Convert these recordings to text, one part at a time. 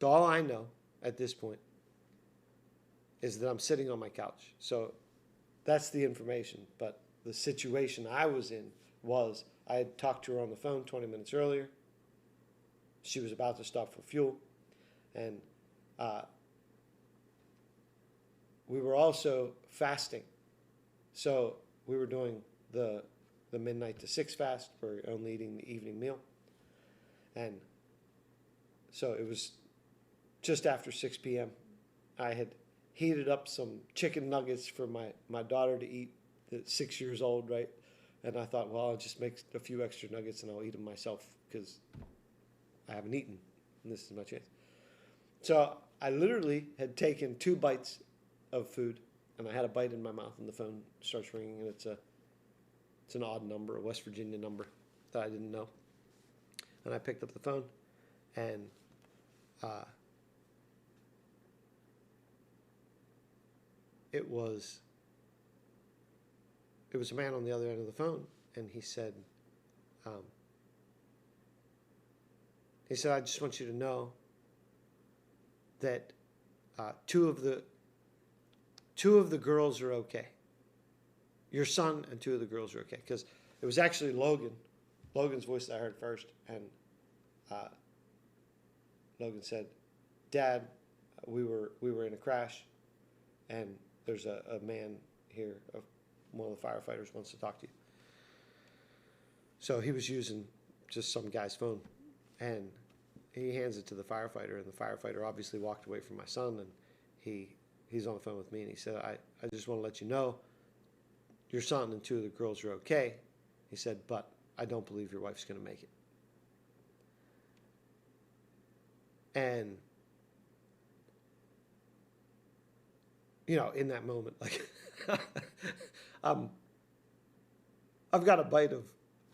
So all I know at this point is that I'm sitting on my couch. So that's the information. But the situation I was in was I had talked to her on the phone 20 minutes earlier. She was about to stop for fuel. And we were also fasting. So we were doing the midnight to 6 fast. We're only eating the evening meal. And so it was just after 6 p.m. I had heated up some chicken nuggets for my daughter to eat that's 6 years old, right? And I thought, well, I'll just make a few extra nuggets and I'll eat them myself because I haven't eaten, and this is my chance. So I literally had taken 2 bites of food, and I had a bite in my mouth, and the phone starts ringing, and it's an odd number, a West Virginia number that I didn't know. And I picked up the phone, and it was a man on the other end of the phone, and he said, I just want you to know that two of the girls are okay. Your son and 2 of the girls are okay. Because it was actually Logan's voice that I heard first, and Logan said, "Dad, we were in a crash, and there's a man here, one of the firefighters wants to talk to you." So he was using just some guy's phone, and he hands it to the firefighter, and the firefighter obviously walked away from my son, and he's on the phone with me, and he said, I just want to let you know your son and 2 of the girls are okay. He said, but I don't believe your wife's going to make it. And, in that moment, like, I've got a bite of,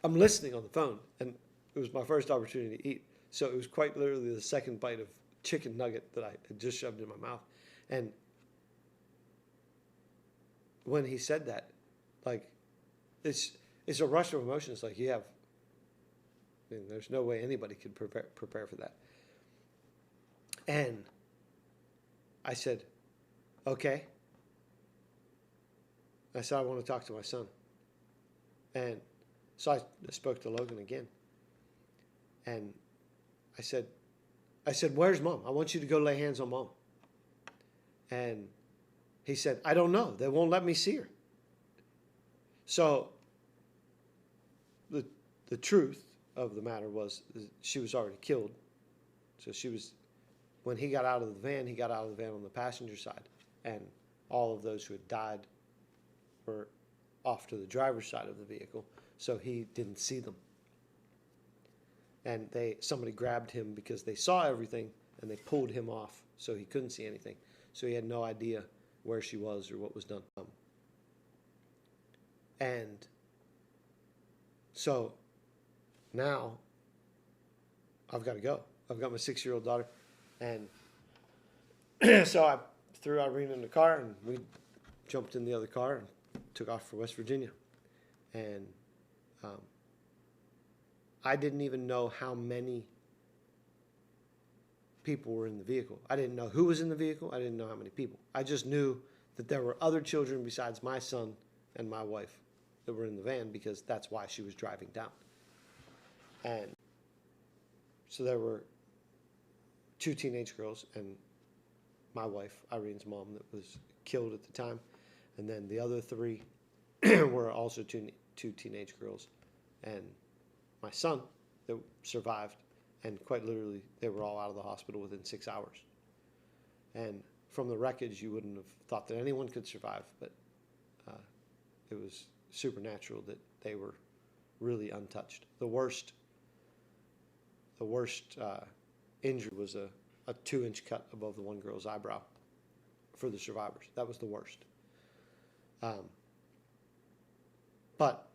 I'm listening on the phone, and it was my first opportunity to eat. So it was quite literally the second bite of chicken nugget that I had just shoved in my mouth. And when he said that, like, it's a rush of emotions. Like, there's no way anybody could prepare for that. And I said, okay. I said, I want to talk to my son. And so I spoke to Logan again. And I said, where's Mom? I want you to go lay hands on Mom. And he said, I don't know. They won't let me see her. So the truth of the matter was she was already killed. So when he got out of the van, he got out of the van on the passenger side. And all of those who had died were off to the driver's side of the vehicle. So he didn't see them. And somebody grabbed him because they saw everything, and they pulled him off so he couldn't see anything. So he had no idea where she was or what was done. And so now I've got to go. I've got my 6-year-old daughter. And so I threw Irene in the car, and we jumped in the other car and took off for West Virginia. And I didn't even know how many people were in the vehicle. I didn't know who was in the vehicle. I didn't know how many people. I just knew that there were other children besides my son and my wife that were in the van, because that's why she was driving down. And so there were 2 teenage girls and my wife, Irene's mom, that was killed at the time. And then the other 3 were also two teenage girls. And my son that survived, and quite literally they were all out of the hospital within 6 hours. And from the wreckage, you wouldn't have thought that anyone could survive, but it was supernatural that they were really untouched. The worst injury was a 2-inch cut above the one girl's eyebrow for the survivors. That was the worst. But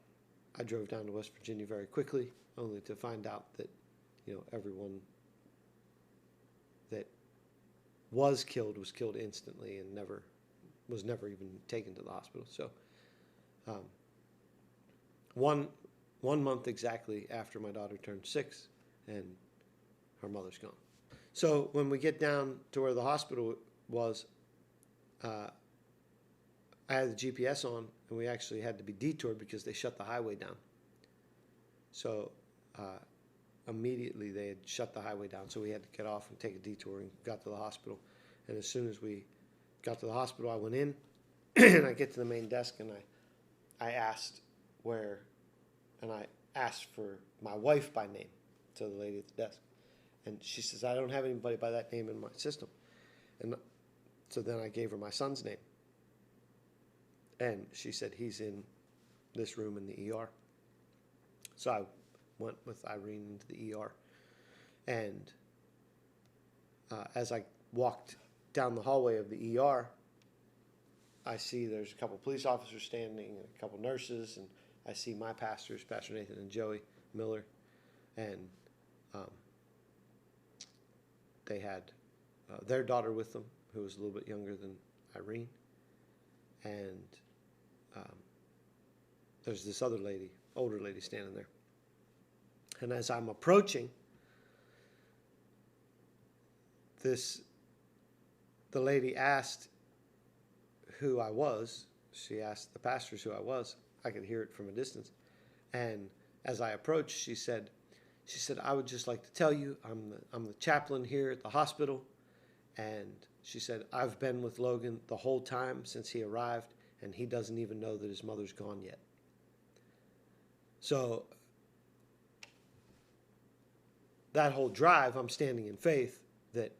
I drove down to West Virginia very quickly, only to find out that, everyone that was killed instantly and was never even taken to the hospital. So, 1 month exactly after my daughter turned 6, and her mother's gone. So when we get down to where the hospital was, I had the GPS on, and we actually had to be detoured because they shut the highway down. So immediately they had shut the highway down, so we had to get off and take a detour and got to the hospital. And as soon as we got to the hospital, I went in, and I get to the main desk, and I asked where, and I asked for my wife by name to the lady at the desk. And she says, I don't have anybody by that name in my system. And so then I gave her my son's name. And she said, he's in this room in the ER. So I went with Irene into the ER. And as I walked down the hallway of the ER, I see there's a couple police officers standing and a couple nurses. And I see my pastors, Pastor Nathan and Joey Miller. And they had their daughter with them, who was a little bit younger than Irene. And there's this other lady, older lady, standing there. And as I'm approaching, the lady asked who I was. She asked the pastors who I was. I could hear it from a distance. And as I approached, she said, I would just like to tell you, I'm the chaplain here at the hospital. And she said, I've been with Logan the whole time since he arrived, and he doesn't even know that his mother's gone yet. So that whole drive, I'm standing in faith that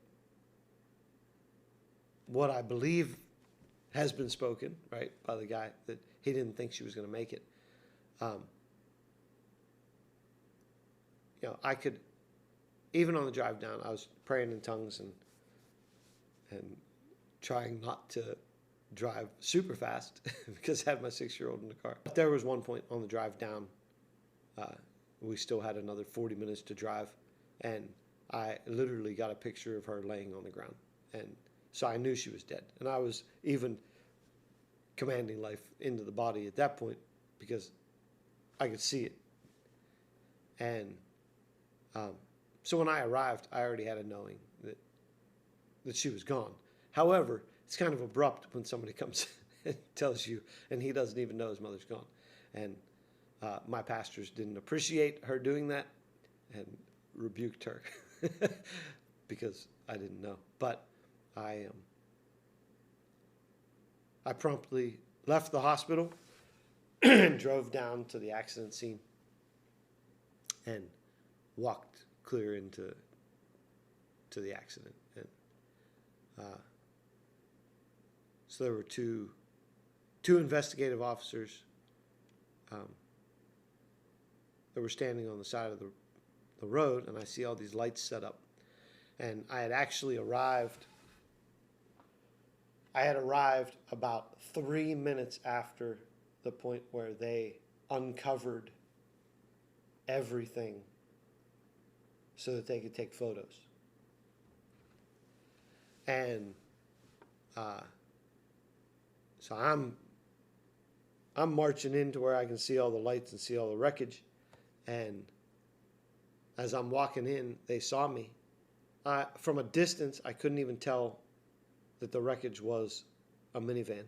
what I believe has been spoken, right, by the guy, that he didn't think she was going to make it. I could, even on the drive down, I was praying in tongues and trying not to drive super fast because I had my 6-year-old in the car. But there was one point on the drive down, we still had another 40 minutes to drive, and I literally got a picture of her laying on the ground. And so I knew she was dead. And I was even commanding life into the body at that point because I could see it. And so when I arrived, I already had a knowing that she was gone. However, it's kind of abrupt when somebody comes and tells you, and he doesn't even know his mother's gone. And my pastors didn't appreciate her doing that and rebuked her because I didn't know. But I promptly left the hospital and drove down to the accident scene and walked clear into the accident. And so there were two investigative officers that were standing on the side of the road, and I see all these lights set up. And I had actually arrived. I had arrived about 3 minutes after the point where they uncovered everything so that they could take photos. And so I'm marching into where I can see all the lights and see all the wreckage. And as I'm walking in, they saw me. From a distance, I couldn't even tell that the wreckage was a minivan.